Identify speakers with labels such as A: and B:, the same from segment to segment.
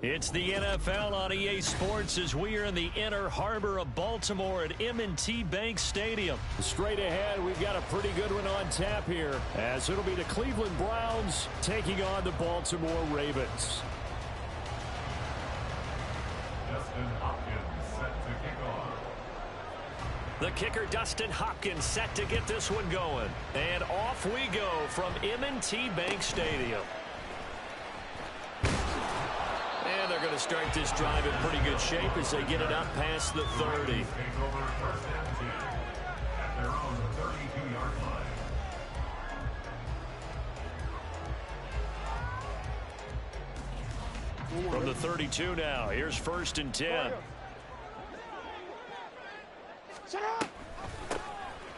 A: It's the NFL on EA Sports as we are in the inner harbor of Baltimore at M&T Bank Stadium.
B: Straight ahead, we've got a pretty good one on tap here, as it'll be the Cleveland Browns taking on the Baltimore Ravens.
C: Dustin Hopkins set to kick off.
A: The kicker, Dustin Hopkins, set to get this one going. And off we go from M&T Bank Stadium. And they're going to start this drive in pretty good shape as they get it up past the 30.
C: Take over first and 10 at their own 32-yard line.
A: From the 32 now, here's first and 10.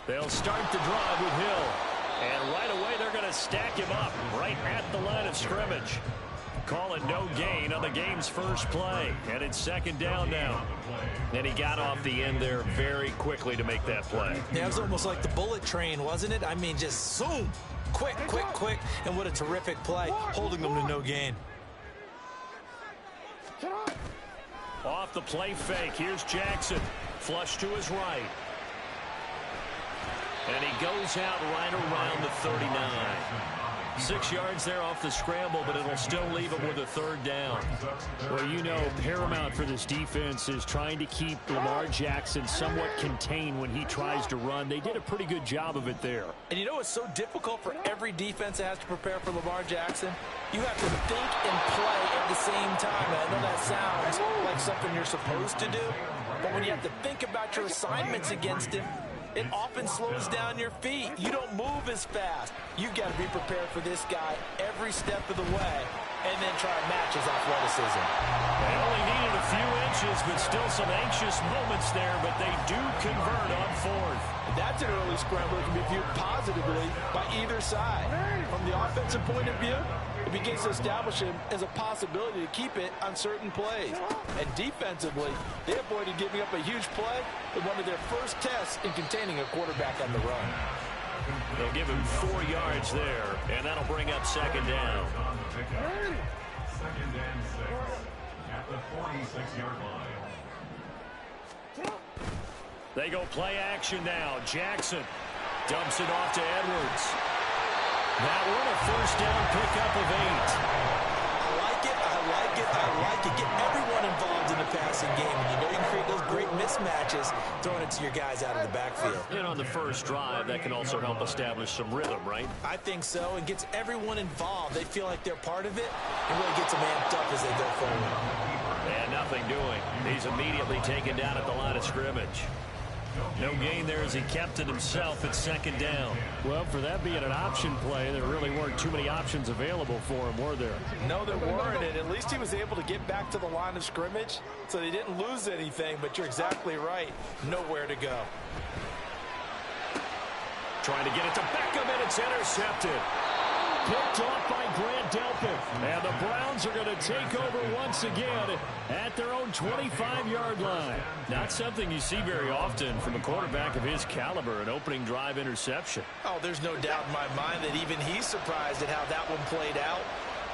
A: They'll start the drive with Hill. And right away, they're going to stack him up right at the line of scrimmage. Call it no gain on the game's first play. And it's second down now. And he got off the end there very quickly to make that play.
D: Yeah, it was almost like the bullet train, wasn't it? I mean, just zoom. Quick, quick, quick. And what a terrific play, holding them to no gain.
A: Off the play fake, here's Jackson. Flush to his right. And he goes out right around the 39. 6 yards there off the scramble, but it'll still leave him with a third down.
B: Well, you know, paramount for this defense is trying to keep Lamar Jackson somewhat contained when he tries to run. They did a pretty good job of it there.
D: And you know it's so difficult for every defense that has to prepare for Lamar Jackson? You have to think and play at the same time. And I know that sounds like something you're supposed to do, but when you have to think about your assignments against him, it often slows down your feet. You don't move as fast. You've got to be prepared for this guy every step of the way and then try to match his athleticism.
A: They only needed a few inches, but still some anxious moments there, but they do convert on fourth.
D: That's an early scramble that can be viewed positively by either side. From the offensive point of view, it begins to establish him as a possibility to keep it on certain plays. And defensively, they avoided giving up a huge play in one of their first tests in containing a quarterback on the run.
A: They'll give him 4 yards there, and that'll bring up second down.
C: Second and 6 at the 46-yard line.
A: They go play action now. Jackson dumps it off to Edwards. That one a first down pickup of 8.
D: I like it, I like it, I like it. Get everyone involved in the passing game. And you know you can create those great mismatches throwing it to your guys out of the backfield.
A: And on the first drive, that can also help establish some rhythm, right?
D: I think so, and gets everyone involved. They feel like they're part of it, and really gets them amped up as they go forward.
A: And nothing doing. He's immediately taken down at the line of scrimmage. No gain there as he kept it himself at second down.
B: Well, for that being an option play, there really weren't too many options available for him, were there?
D: No, there weren't, and at least he was able to get back to the line of scrimmage, so they didn't lose anything, but you're exactly right. Nowhere to go.
A: Trying to get it to Beckham, and it's intercepted.
B: Picked off by Grant Delpit. And the Browns are going to take over once again at their own 25-yard line. Not something you see very often from a quarterback of his caliber, an opening drive interception.
D: Oh, there's no doubt in my mind that even he's surprised at how that one played out.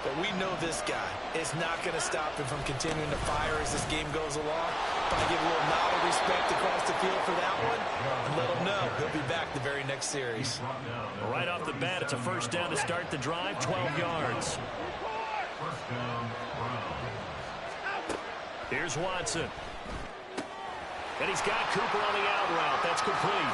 D: But we know this guy is not going to stop him from continuing to fire as this game goes along. Probably give a little nod of respect across the field for that one and let him know he'll be back the very next series.
A: Right off the bat, it's a first down to start the drive, 12 yards.
C: First down,
A: Here's Watson. And he's got Cooper on the out route. That's complete.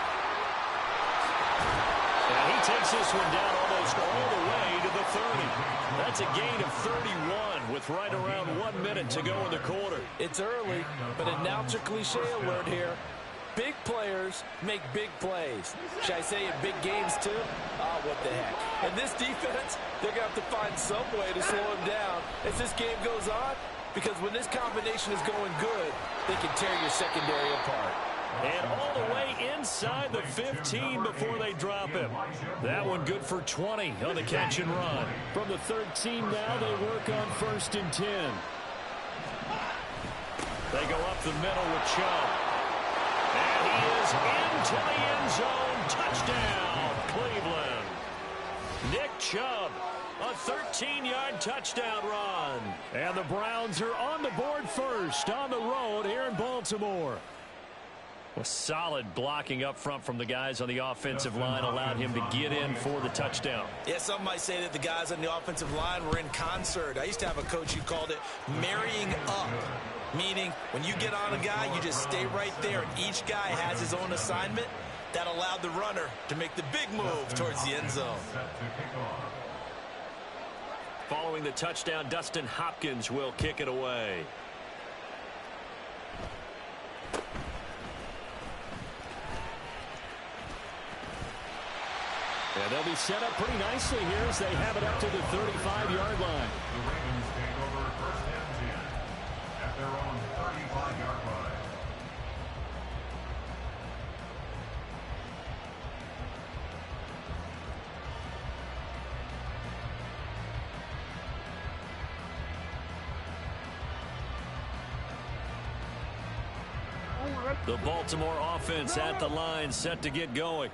A: And he takes this one down almost all the way to the 30. That's a gain of 31 with right around 1 minute to go in the quarter.
D: It's early, but announcer cliche alert here. Big players make big plays. Should I say in big games too? Oh, what the heck. And this defense, they're going to have to find some way to slow him down as this game goes on, because when this combination is going good, they can tear your secondary apart.
A: And all the way inside the 15 before they drop him. That one good for 20 on the catch and run.
B: From the 13 now, they work on first and 10.
A: They go up the middle with Chubb. And he is into the end zone. Touchdown, Cleveland. Nick Chubb A 13-yard touchdown run.
B: And the Browns are on the board first on the road here in Baltimore.
A: Well, solid blocking up front from the guys on the offensive line allowed him to get in for the touchdown.
D: Yeah, some might say that the guys on the offensive line were in concert. I used to have a coach who called it marrying up, meaning when you get on a guy, you just stay right there, and each guy has his own assignment. That allowed the runner to make the big move towards the end zone.
A: Following the touchdown, Dustin Hopkins will kick it away.
B: And they'll be set up pretty nicely here as they have it up to the 35-yard line.
C: The Ravens take over first and 10 at their own 35-yard line.
A: The Baltimore offense at the line, set to get going.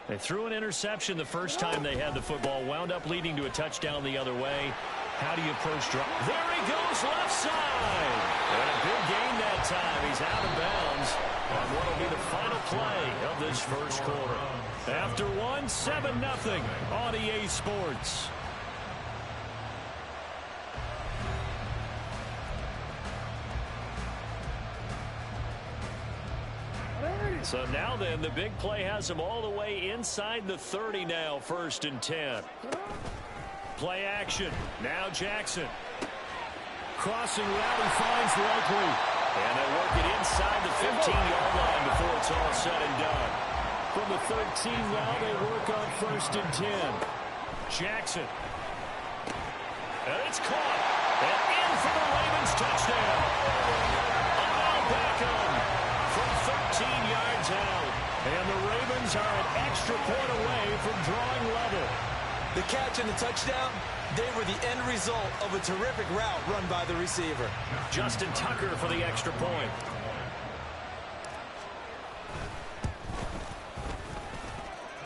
A: They threw an interception the first time they had the football, wound up leading to a touchdown the other way. How do you approach drop? There he goes, left side. And a big gain that time. He's out of bounds on what will be the final play of this first quarter. After one, 7-0 on EA Sports. So now then, the big play has him all the way inside the 30 now, 1st and 10. Play action. Now Jackson.
B: Crossing route, he finds Likely.
A: And they work it inside the 15-yard line before it's all said and done.
B: From the 13 now, they work on 1st and 10.
A: Jackson. And it's caught. And in for the Ravens touchdown. Odell Beckham from 13 yards out.
B: And the Ravens are an extra point away from drawing level.
D: The catch and the touchdown, they were the end result of a terrific route run by the receiver.
A: Justin Tucker for the extra point.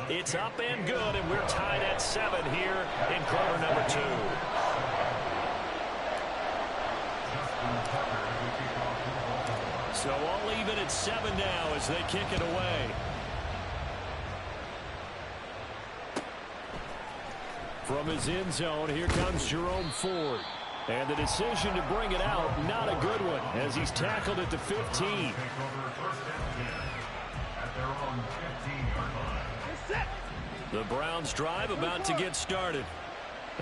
A: It's up and good, and we're tied at 7 here in quarter number 2. So all even at 7 now as they kick it away.
B: From his end zone, here comes Jerome Ford. And the decision to bring it out, not a good one, as he's tackled at the 15.
A: The Browns drive about to get started.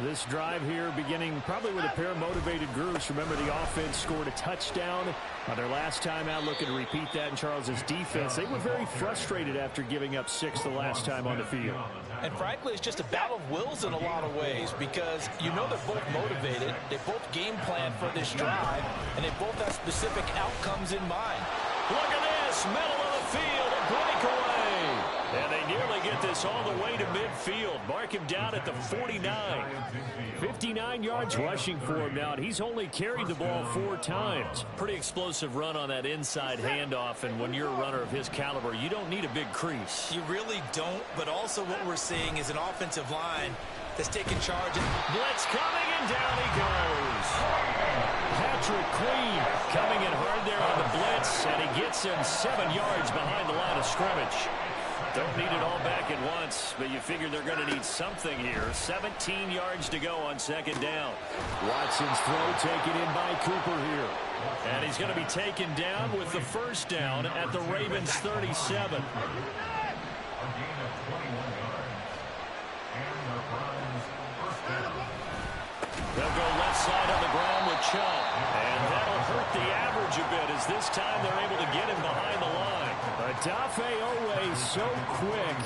B: This drive here beginning probably with a pair of motivated groups. Remember, the offense scored a touchdown on their last time out, looking to repeat that in Charles's defense. They were very frustrated after giving up 6 the last time on the field.
D: And frankly, it's just a battle of wills in a lot of ways, because you know they're both motivated, they both game plan for this drive, and they both have specific outcomes in mind.
A: Look at this, middle of the field, a breakaway. And they nearly get this all the way to midfield. Mark him down at the 49.
B: 59 yards rushing for him now, and he's only carried the ball 4 times.
A: Pretty explosive run on that inside handoff, and when you're a runner of his caliber, you don't need a big crease.
D: You really don't, but also what we're seeing is an offensive line that's taking charge.
A: Blitz coming, and down he goes.
B: Patrick Queen
A: coming in hard there on the blitz, and he gets him 7 yards behind the line of scrimmage. Don't need it all back at once, but you figure they're going to need something here. 17 yards to go on 2nd down.
B: Watson's throw taken in by Cooper here.
A: And he's going to be taken down with the 1st down at the Ravens 37. They'll go left side on the ground with Chubb. And that'll hurt the average a bit as this time they're able to get him behind the line.
B: Odafe Oweh so quick,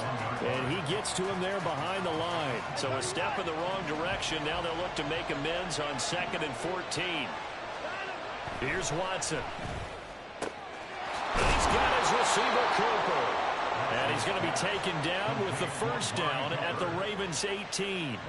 B: and he gets to him there behind the line.
A: So a step in the wrong direction. Now they'll look to make amends on 2nd and 14. Here's Watson. He's got his receiver, Cooper. And he's going to be taken down with the 1st down at the Ravens 18.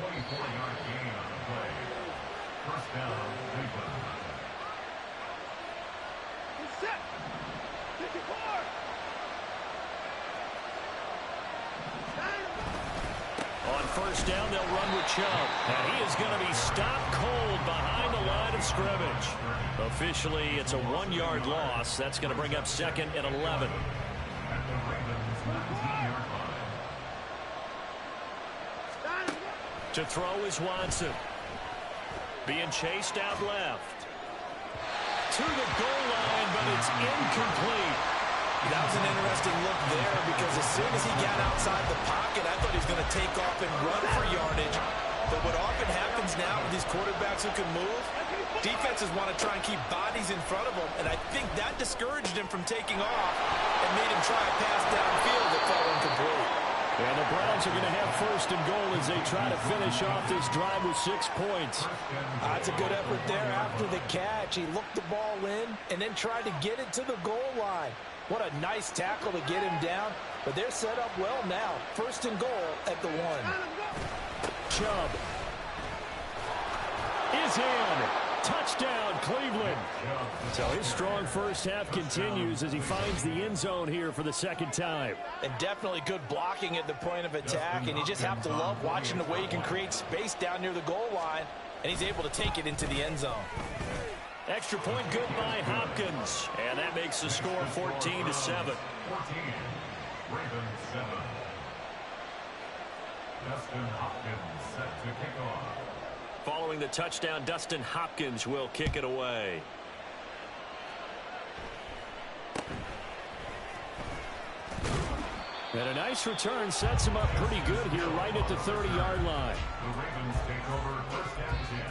A: On first down. They'll run with Chubb. And he is going to be stopped cold behind the line of scrimmage. Officially, it's a 1-yard loss. That's going to bring up 2nd and 11. To throw is Watson. Being chased out left. To the goal line, but it's incomplete.
D: That was an interesting look there because as soon as he got outside the pocket, I thought he was going to take off and run for yardage. But what often happens now with these quarterbacks who can move, defenses want to try and keep bodies in front of them, and I think that discouraged him from taking off and made him try a pass downfield that fell incomplete.
B: And the Browns are going to have 1st and goal as they try to finish off this drive with 6 points.
E: That's a good effort there after the catch. He looked the ball in and then tried to get it to the goal line. What a nice tackle to get him down. But they're set up well now. 1st and goal at the 1.
B: Chubb is in. Touchdown, Cleveland. So his strong first half continues as he finds the end zone here for the 2nd time.
E: And definitely good blocking at the point of attack. And you just have to love watching the way he can create space down near the goal line. And he's able to take it into the end zone.
A: Extra point good by Hopkins. And that makes the score 14-7.
C: 14. Ravens 7. Dustin Hopkins set to kick off.
A: Following the touchdown, Dustin Hopkins will kick it away.
B: And a nice return sets him up pretty good here right at the 30-yard line.
C: The Ravens take over 1st and 10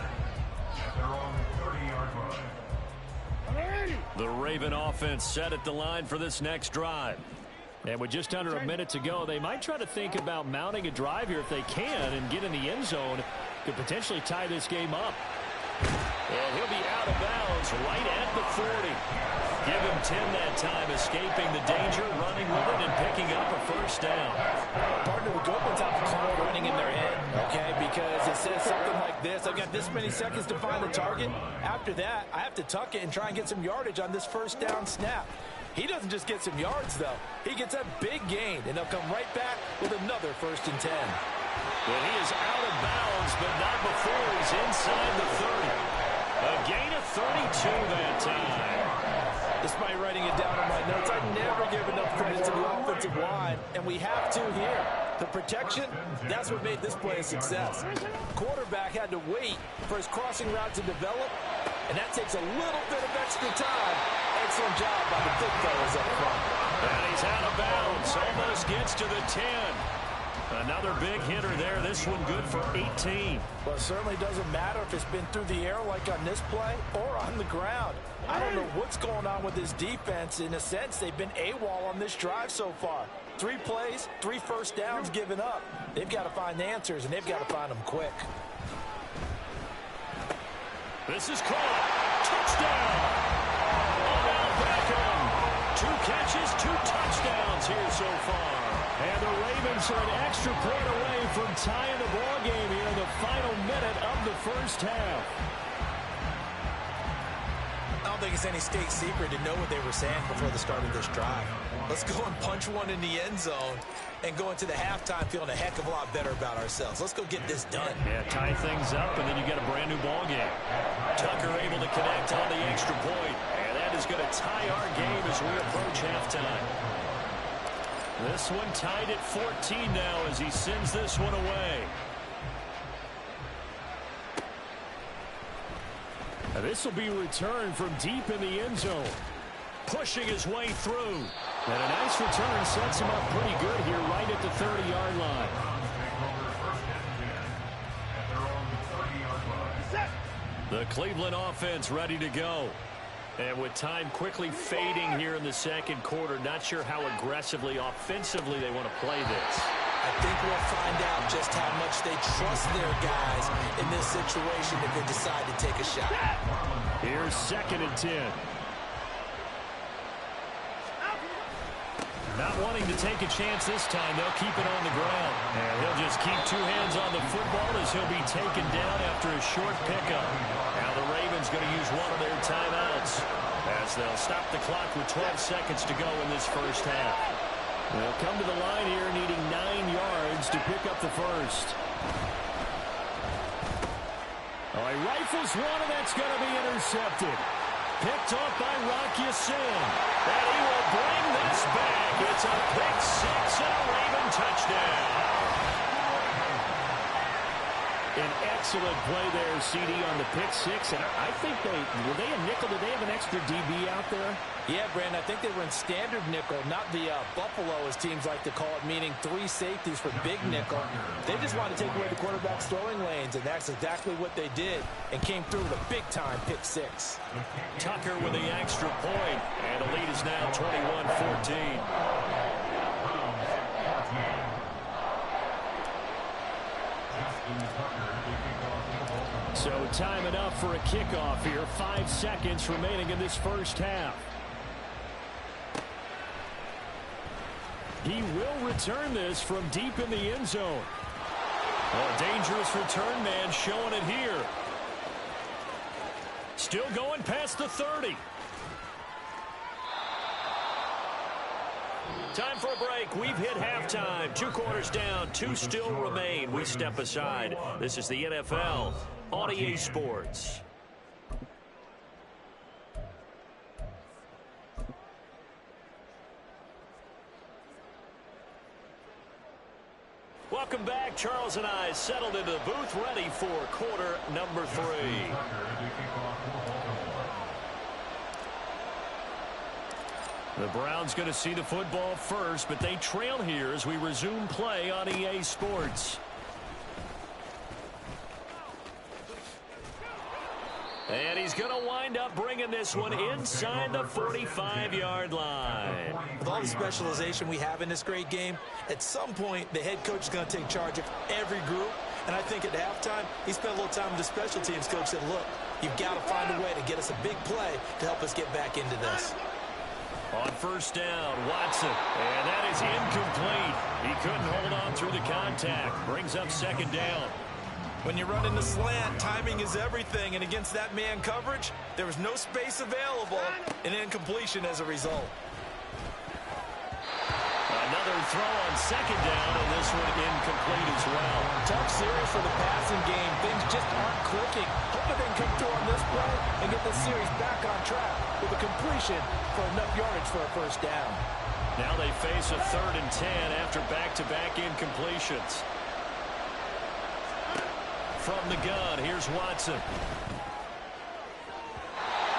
C: at their own 30-yard line.
A: The Raven offense set at the line for this next drive.
B: And with just under a minute to go, they might try to think about mounting a drive here if they can and get in the end zone. Could potentially tie this game up.
A: And he'll be out of bounds right at the 40. Give him 10 that time, escaping the danger, running with it, and picking up a 1st down.
E: Partner, the good ones have the clock running in their head, okay, because it says something like this. I've got this many seconds to find the target. After that, I have to tuck it and try and get some yardage on this 1st down snap. He doesn't just get some yards, though. He gets a big gain, and they'll come right back with another 1st and 10.
A: Well, he is out of bounds, but not before he's inside the 30. A gain of 32 that time.
E: Despite writing it down in my notes, I never give enough credit to the offensive line, and we have to here. The protection, that's what made this play a success. Quarterback had to wait for his crossing route to develop, and that takes a little bit of extra time. Excellent job by the big fellas up front.
A: And he's out of bounds, almost gets to the 10. Another big hitter there. This one good for 18.
E: Well, it certainly doesn't matter if it's been through the air like on this play or on the ground. I don't know what's going on with this defense. In a sense, they've been AWOL on this drive so far. 3 plays, 3 1st downs given up. They've got to find the answers, and they've got to find them quick.
A: This is caught. Touchdown. Odell Beckham. 2 catches, 2 touchdowns here so far.
B: And the Ravens are an extra point away from tying the ball game here in the final minute of the 1st half.
E: I don't think it's any state secret to know what they were saying before the start of this drive. Let's go and punch one in the end zone and go into the halftime feeling a heck of a lot better about ourselves. Let's go get this done.
A: Yeah, tie things up, and then you got a brand new ball game. Tucker able to connect on the extra point, and that is going to tie our game as we approach halftime. This one tied at 14 now as he sends this one away.
B: Now this will be returned from deep in the end zone.
A: Pushing his way through.
B: And a nice return sets him up pretty good here right at the 30-yard line.
A: The Cleveland offense ready to go. And with time quickly fading here in the 2nd quarter, not sure how aggressively, offensively they want to play this.
E: I think we'll find out just how much they trust their guys in this situation if they decide to take a shot.
B: Here's 2nd and 10.
A: Not wanting to take a chance this time, they'll keep it on the ground. And he'll just keep 2 hands on the football as he'll be taken down after a short pickup. Now the Ravens going to use one of their timeouts as they'll stop the clock with 12 seconds to go in this 1st half.
B: They'll come to the line here needing 9 yards to pick up the 1st. Oh, he rifles one, and that's going to be intercepted. Picked off by Rocky Sin. And he will bring this back. It's a pick six and a Raven touchdown. An excellent play there, CD, on the pick six. And I think were they a nickel? Did they have an extra DB out there?
E: Yeah, Brandon, I think they were in standard nickel, not the Buffalo, as teams like to call it, meaning 3 safeties for big nickel. They just wanted to take away the quarterback's throwing lanes, and that's exactly what they did, and came through with a big-time pick six.
A: Tucker with the extra point, and the lead is now 21-14.
B: So time enough for a kickoff here. 5 seconds remaining in this first half. He will return this from deep in the end zone. Oh, dangerous return man showing it here. Still going past the 30.
A: Time for a break. We've hit halftime. 2 quarters down. 2 still remain. We step aside. This is the NFL on EA Sports. Welcome back. Charles and I settled into the booth, ready for quarter number 3.
B: The Browns going to see the football first, but they trail here as we resume play on EA Sports.
A: And he's going to wind up bringing this one inside the 45-yard line.
E: With all the specialization we have in this great game, at some point the head coach is going to take charge of every group. And I think at halftime, he spent a little time with the special teams coach said, look, you've got to find a way to get us a big play to help us get back into this.
A: On first down, Watson. And that is incomplete. He couldn't hold on through the contact. Brings up second down.
E: When you run in the slant, timing is everything. And against that man coverage, there was no space available. And incompletion as a result.
A: Another throw on second down, and this one incomplete as well.
E: Tough series for the passing game. Things just aren't clicking. Hoping they can come through on this play and get the series back on track with a completion for enough yardage for a first down.
A: Now they face a 3rd and 10 after back-to-back incompletions. From the gun, here's Watson.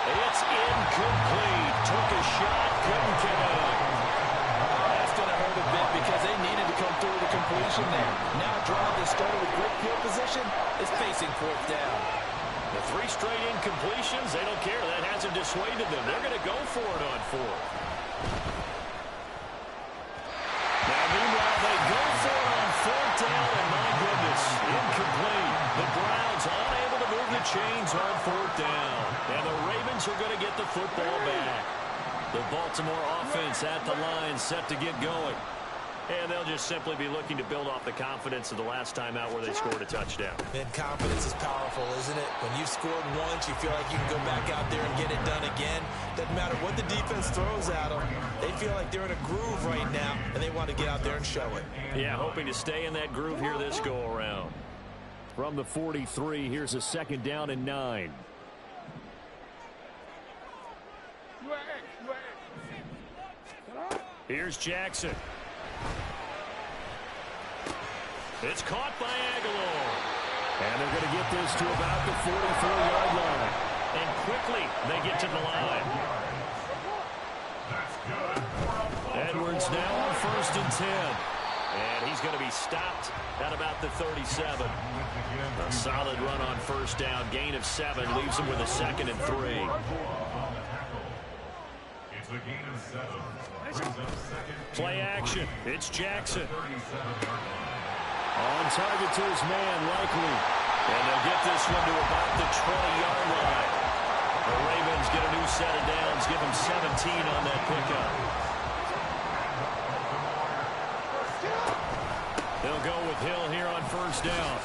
A: It's incomplete. Took a shot, couldn't connect.
E: That's going to hurt a bit because they needed to come through with a completion there. Now drive that started with great field position is facing 4th down.
A: The 3 straight incompletions, they don't care. That hasn't dissuaded them. They're going to go for it on 4th. Now, meanwhile, they go for it on 4th down, and my goodness, incomplete. The Browns unable to move the chains on 4th down. And the Ravens are going to get the football back. The Baltimore offense at the line set to get going. And they'll just simply be looking to build off the confidence of the last time out where they scored a touchdown.
E: And confidence is powerful, isn't it? When you've scored once, you feel like you can go back out there and get it done again. Doesn't matter what the defense throws at them. They feel like they're in a groove right now, and they want to get out there and show it.
A: Yeah, hoping to stay in that groove here this go-around.
B: From the 43, here's a 2nd down and 9.
A: Here's Jackson. It's caught by Aguilar.
B: And they're going to get this to about the 44-yard line.
A: And quickly, they get to the line. Edwards now on 1st and 10. And he's going to be stopped at about the 37. A solid run on 1st down. Gain of 7 leaves him with a 2nd and 3.
C: It's a gain of 7.
A: Play action. It's Jackson.
B: On target to his man, likely.
A: And they'll get this one to about the 20-yard line. The Ravens get a new set of downs. Give them 17 on that pickup. They'll go with Hill here on 1st down.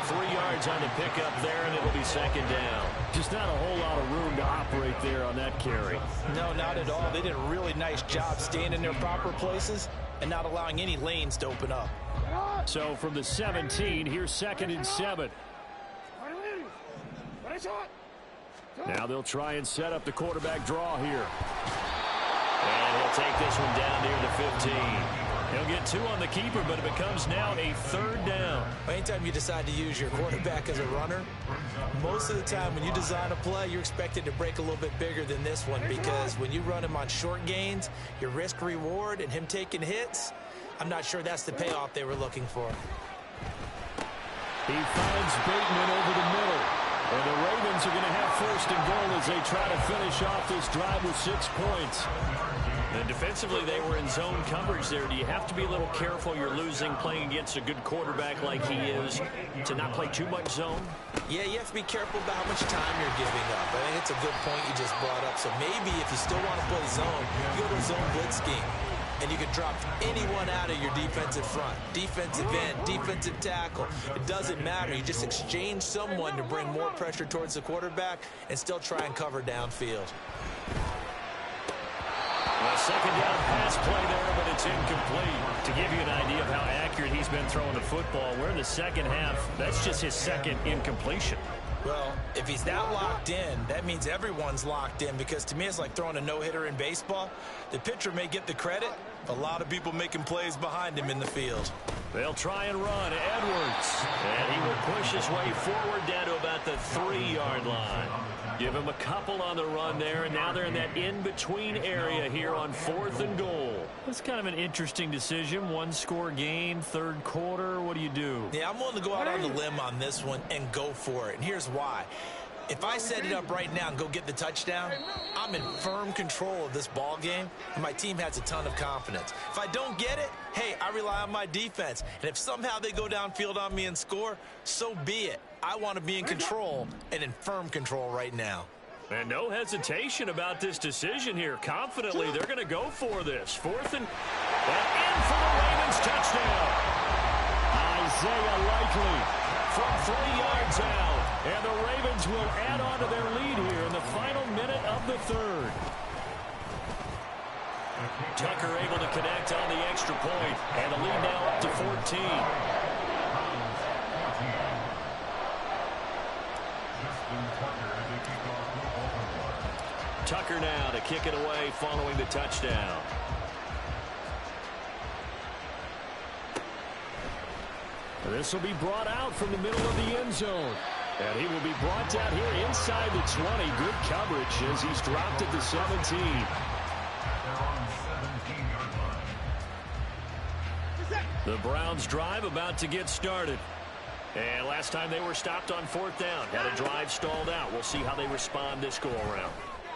A: 3 yards on the pickup there, and it'll be 2nd down.
B: Just not a whole lot of room to operate there on that carry.
E: No, not at all. They did a really nice job staying in their proper places and not allowing any lanes to open up.
B: So from the 17, here's 2nd and 7. Now they'll try and set up the quarterback draw here.
A: And he'll take this one down near the 15.
B: He'll get 2 on the keeper, but it becomes now a 3rd down.
E: Anytime you decide to use your quarterback as a runner, most of the time when you design a play, you're expected to break a little bit bigger than this one, because when you run him on short gains, your risk-reward and him taking hits, I'm not sure that's the payoff they were looking for.
B: He finds Bateman over the middle. And the Ravens are going to have 1st and goal as they try to finish off this drive with 6 points.
A: And defensively, they were in zone coverage there. Do you have to be a little careful? You're losing playing against a good quarterback like he is to not play too much zone?
E: Yeah, you have to be careful about how much time you're giving up. I think it's a good point you just brought up. So maybe if you still want to play zone, you go to a zone blitz scheme. And you can drop anyone out of your defensive front, defensive end, defensive tackle. It doesn't matter. You just exchange someone to bring more pressure towards the quarterback and still try and cover downfield.
A: A 2nd down pass play there, but it's incomplete. To give you an idea of how accurate he's been throwing the football, we're in the 2nd half. That's just his 2nd incompletion.
E: Well, if he's that locked in, that means everyone's locked in, because to me it's like throwing a no-hitter in baseball. The pitcher may get the credit, but a lot of people making plays behind him in the field.
A: They'll try and run. Edwards. And he will push his way forward down to about the 3-yard line. Give him a couple on the run there, and now they're in that in-between area here on 4th and goal.
B: It's kind of an interesting decision. 1-score game, 3rd quarter. What do you do?
E: Yeah, I'm willing to go out on the limb on this one and go for it. And here's why. If I set it up right now and go get the touchdown, I'm in firm control of this ball game, and my team has a ton of confidence. If I don't get it, hey, I rely on my defense. And if somehow they go downfield on me and score, so be it. I want to be in control and in firm control right now.
A: And no hesitation about this decision here. Confidently, they're going to go for this. 4th and in for the Ravens touchdown.
B: Isaiah Likely
A: from 3 yards out.
B: And the Ravens will add on to their lead here in the final minute of the 3rd.
A: Tucker able to connect on the extra point, and the lead now up to 14. Tucker now to kick it away following the touchdown.
B: This will be brought out from the middle of the end zone. And he will be brought down here inside the 20. Good coverage as he's dropped at the 17.
A: The Browns drive about to get started. And last time they were stopped on 4th down. Had a drive stalled out. We'll see how they respond this go-around.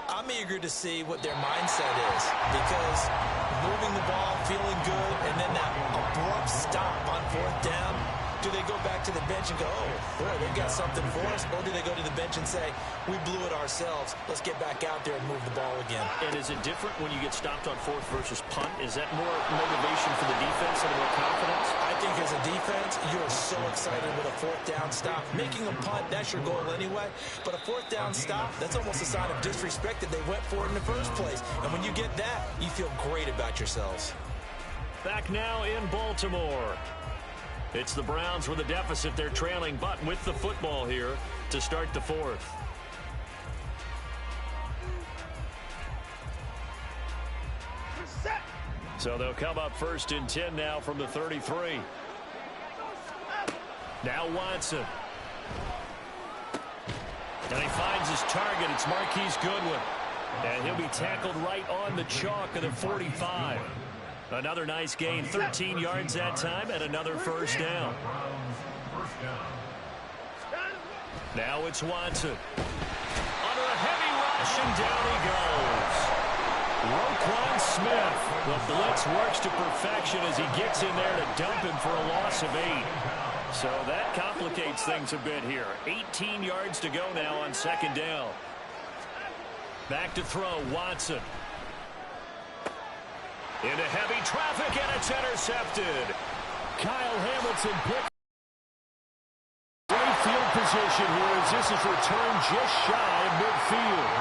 E: I'm eager to see what their mindset is, because moving the ball, feeling good, and then that abrupt stop on 4th down, do they go back to the bench and go, oh, boy, they've got something for us? Or do they go to the bench and say, we blew it ourselves, let's get back out there and move the ball again?
A: And is it different when you get stopped on 4th versus punt? Is that more motivation for the defense and more confidence?
E: I think as a defense, you're so excited with a 4th down stop. Making a punt, that's your goal anyway. But a 4th down stop, that's almost a sign of disrespect that they went for it in the first place. And when you get that, you feel great about yourselves.
A: Back now in Baltimore. It's the Browns with a deficit. They're trailing, but with the football here to start the 4th. So they'll come up 1st and 10 now from the 33. Now Watson. And he finds his target. It's Marquise Goodwin. And he'll be tackled right on the chalk of the 45. Another nice gain, 13 yards that time, and another 1st down. Now it's Watson. Under a heavy rush, and down he goes. Roquan Smith. The blitz works to perfection as he gets in there to dump him for a loss of 8. So that complicates things a bit here. 18 yards to go now on 2nd down. Back to throw, Watson. Into heavy traffic, and it's intercepted.
B: Kyle Hamilton picked great field position here as this is returned just shy of midfield.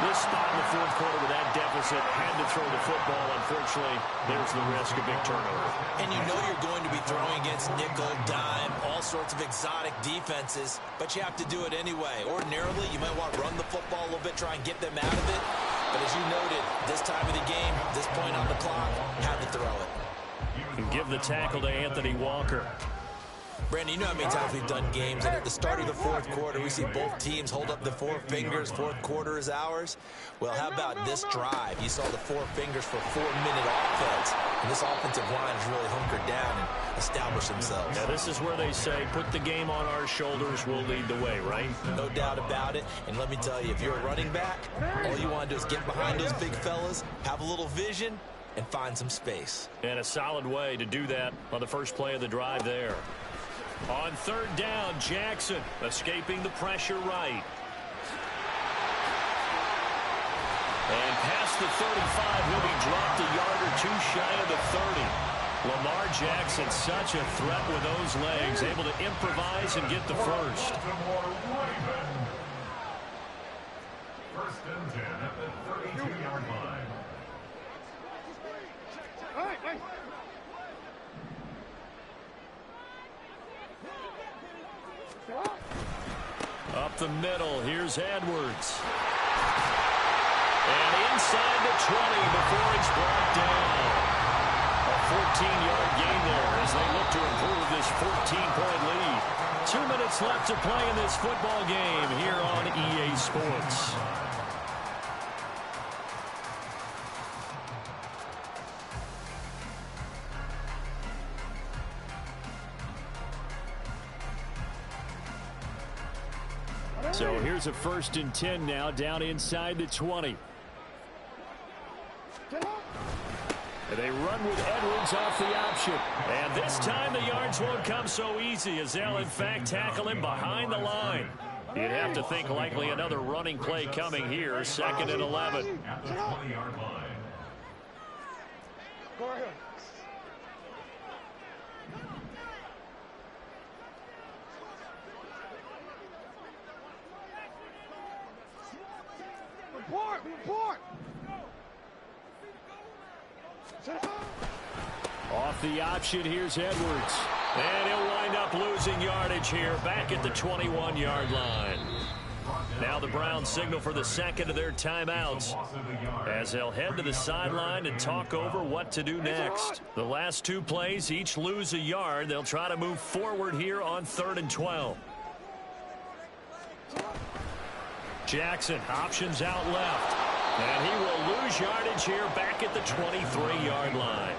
A: This spot
B: the fourth quarter with that deficit, had to throw the football. Unfortunately, there's the risk of big turnover.
E: And you know you're going to be throwing against nickel, dime, all sorts of exotic defenses, but you have to do it anyway. Ordinarily, you might want to run the football a little bit, try and get them out of it. But as you noted, this time of the game, this point on the clock, had to throw it.
B: And give the tackle to Anthony Walker.
E: Brandon, you know how many times we've done games, and at the start of the fourth quarter, we see both teams hold up the four fingers, fourth quarter is ours. Well, how about this drive? You saw the four fingers for 4-minute offense, and this offensive line has really hunkered down and established themselves.
B: Now, this is where they say, put the game on our shoulders, we'll lead the way, right?
E: No doubt about it, and let me tell you, if you're a running back, all you want to do is get behind those big fellas, have a little vision, and find some space.
B: And a solid way to do that on the first play of the drive there. On third down, Jackson escaping the pressure right. And past the 35, he'll be dropped a yard or two shy of the 30. Lamar Jackson, such a threat with those legs, able to improvise and get the first.
C: First and 10 at the 32-yard line.
B: Up the middle, here's Edwards. And inside the 20 before it's brought down. A 14-yard gain there as they look to improve this 14-point lead. 2 minutes left to play in this football game here on EA Sports. So here's a 1st and 10 now, down inside the 20. And they run with Edwards off the option. And this time the yards won't come so easy as they'll, in fact, tackle him behind the line. You'd have to think likely another running play coming here, 2nd and 11.
C: At the 20-yard line.
F: Go ahead. Report!
B: Off the option, here's Edwards. And he'll wind up losing yardage here, back at the 21-yard line. Now the Browns signal for the second of their timeouts as they'll head to the sideline and talk over what to do next. The last 2 plays, each lose a yard. They'll try to move forward here on 3rd and 12. Jackson, options out left. And he will lose yardage here back at the 23-yard line.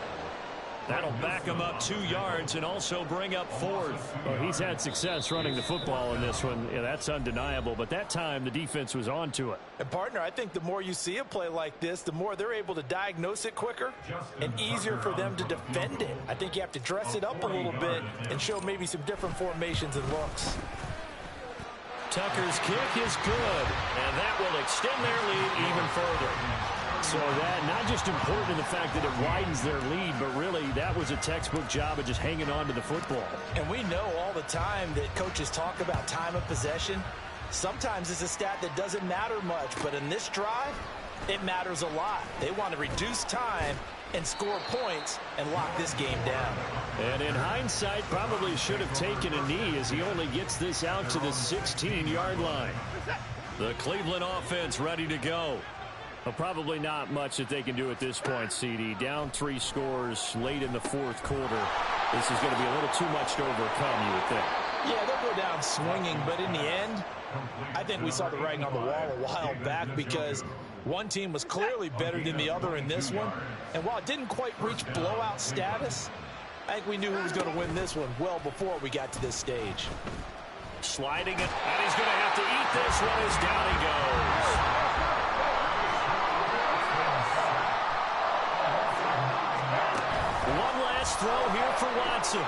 B: That'll back him up 2 yards and also bring up 4th. Well, he's had success running the football in this one. Yeah, that's undeniable. But that time, the defense was on to it.
E: And, partner, I think the more you see a play like this, the more they're able to diagnose it quicker and easier for them to defend it. I think you have to dress it up a little bit and show maybe some different formations and looks.
B: Tucker's kick is good, and that will extend their lead even further. So that not just important in the fact that it widens their lead, but really that was a textbook job of just hanging on to the football.
E: And we know all the time that coaches talk about time of possession. Sometimes it's a stat that doesn't matter much, but in this drive, it matters a lot. They want to reduce time and score points and lock this game down.
B: And in hindsight, probably should have taken a knee as he only gets this out to the 16-yard line. The Cleveland offense ready to go. Well, probably not much that they can do at this point, CD. Down 3 scores late in the fourth quarter. This is going to be a little too much to overcome, you would think.
E: Yeah, they'll go down swinging, but in the end, I think we saw the writing on the wall a while back because one team was clearly better than the other in this one. And while it didn't quite reach blowout status, I think we knew who was going to win this one well before we got to this stage.
B: Sliding it, and he's going to have to eat this one as down he goes. One last throw here for Watson.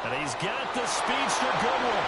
B: And he's got the speedster Goodwin.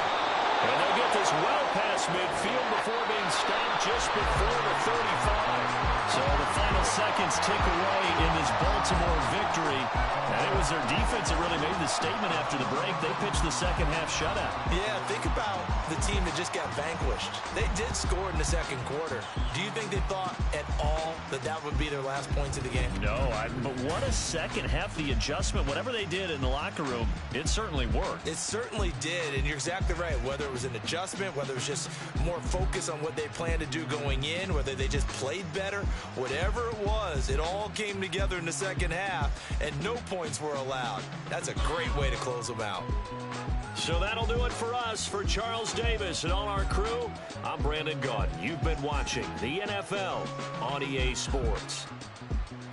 A: And they'll get this well past midfield before being stopped just before the 35. So the final seconds tick away in this Baltimore victory. And it was their defense that really made the statement after the break. They pitched the second half shutout.
D: Yeah, think about the team that just got vanquished. They did score in the second quarter. Do you think they thought at all that that would be their last points of the game?
A: No, but what a second half. The adjustment, whatever they did in the locker room, it certainly worked.
D: It certainly did, and you're exactly right. Whether it was an adjustment, whether it was just more focus on what they planned to do going in, whether they just played better, whatever it was, it all came together in the second half, and no points were allowed. That's a great way to close them out.
A: So that'll do it for us. For Charles Davis and all our crew, I'm Brandon Gaudin. You've been watching the NFL on EA Sports.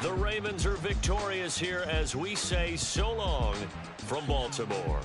A: The Ravens are victorious here as we say so long from Baltimore.